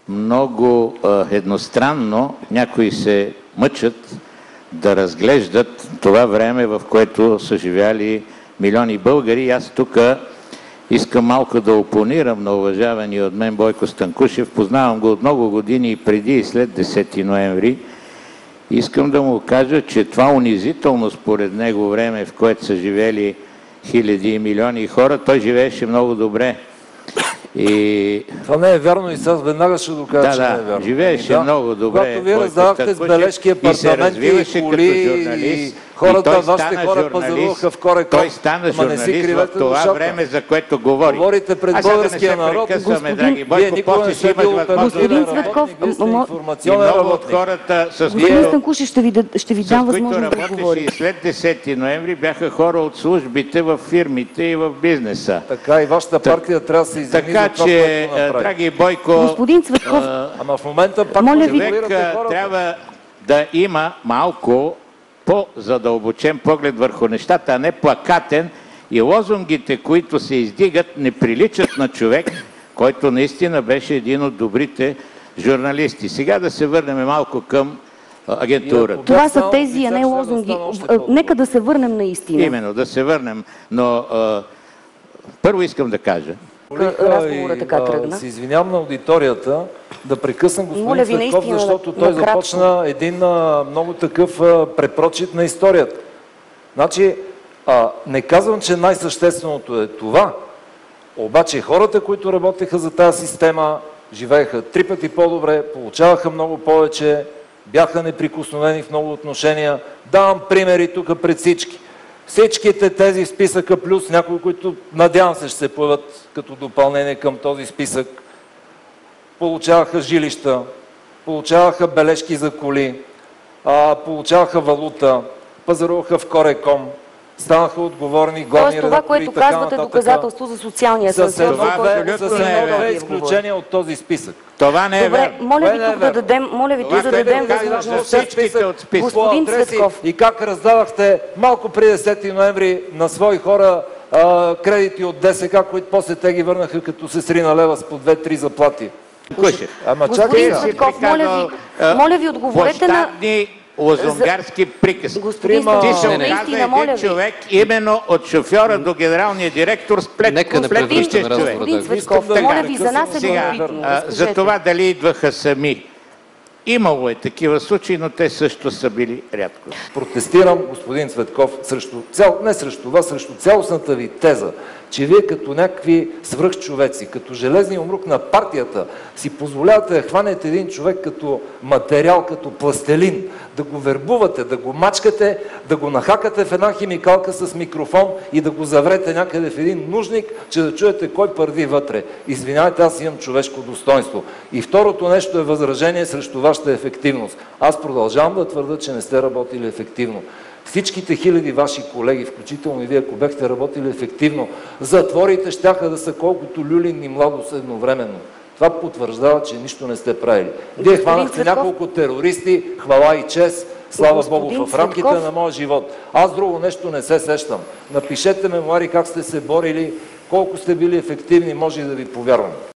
Много едностранно някои се мъчат да разглеждат това време, в което са живяли милиони българи. Аз тук искам малко да опонирам на уважавания от мен Бойко Станкушев. Познавам го от много години и преди и след 10 ноември. Искам да му кажа, че това унизително според него време, в което са живели хиляди и милиони хора, той живееше много добре. И... Това не е вярно и сега веднага ще докажа, че не е вярно. Живееше много добре. Когато вие раздавахте с бележки апартаменти и коли и хората, вашите хора пазаруваха в Кореком. Той стана журналист в това време, за което говори. Говорите пред българския народ. Вие никога не сте бил господин Цветков, информационен работник. Господин Станкушев, ще ви дам възможност да говори. След 10 ноември бяха хора от службите в фирмите и в бизнеса. Така и вашата партия трябва да се извини за това, което направи. Драги Бойко, господин Цветков, ама в момента пак човек трябва да има малко по-задълбочен поглед върху нещата, а не плакатен, и лозунгите, които се издигат, не приличат на човек, който наистина беше един от добрите журналисти. Сега да се върнем малко към агентурата. Това са тези, а не лозунги. Нека да се върнем на истина. Именно, да се върнем, но първо искам да кажа. Разговорът така тръгна. Се извинявам на аудиторията да прекъсна господин Цветков, защото той започна един много такъв препрочит на историята. Значи, не казвам, че най-същественото е това, обаче хората, които работеха за тази система, живееха 3 пъти по-добре, получаваха много повече, бяха неприкосновени в много отношения. Давам примери тук пред всички. Всичките тези в списъка, плюс някои, които надявам се ще се появят като допълнение към този списък, получаваха жилища, получаваха бележки за коли, получаваха валута, пазаруваха в Кореком, станаха отговорни главни редактори. Това, което казвате, доказателство за социалния съюз. За две изключения от този списък. Това не е добре, моля ви тук да дадем, да дадем възможност. Господин Цветков. И как раздавахте малко преди 10 ноември на свои хора кредити от ДСК, които после те ги върнаха като се срина лева с по 2-3 заплати. Господин Цветков, моля ви отговорете на... лозунгарски приказки. Господин Ти се оказа един човек, именно от шофьора до генералния директор, сплетнищ човек. Господин Цветков, моля ви, за нас е любопитно. За това дали идваха сами. Имало е такива случаи, но те също са били рядко. Протестирам, господин Цветков, не срещу вас, срещу цялостната ви теза, че вие като някакви свръхчовеци, като железни умрук на партията, си позволявате да хванете един човек като материал, като пластелин, да го вербувате, да го мачкате, да го нахакате в една химикалка с микрофон и да го заврете някъде в един нужник, че да чуете кой първи вътре. Извинявайте, аз имам човешко достоинство. И второто нещо е възражение срещу вашата ефективност. Аз продължавам да твърда, че не сте работили ефективно. Всичките хиляди ваши колеги, включително и вие, ако бяхте работили ефективно, затворите щяха да са колкото Люлин и Младост едновременно. Това потвърждава, че нищо не сте правили. Вие хванахте няколко терористи, хвала и чест, слава Богу, в рамките на моя живот. Аз друго нещо не се сещам. Напишете мемуари как сте се борили, колко сте били ефективни, може и да ви повярвам.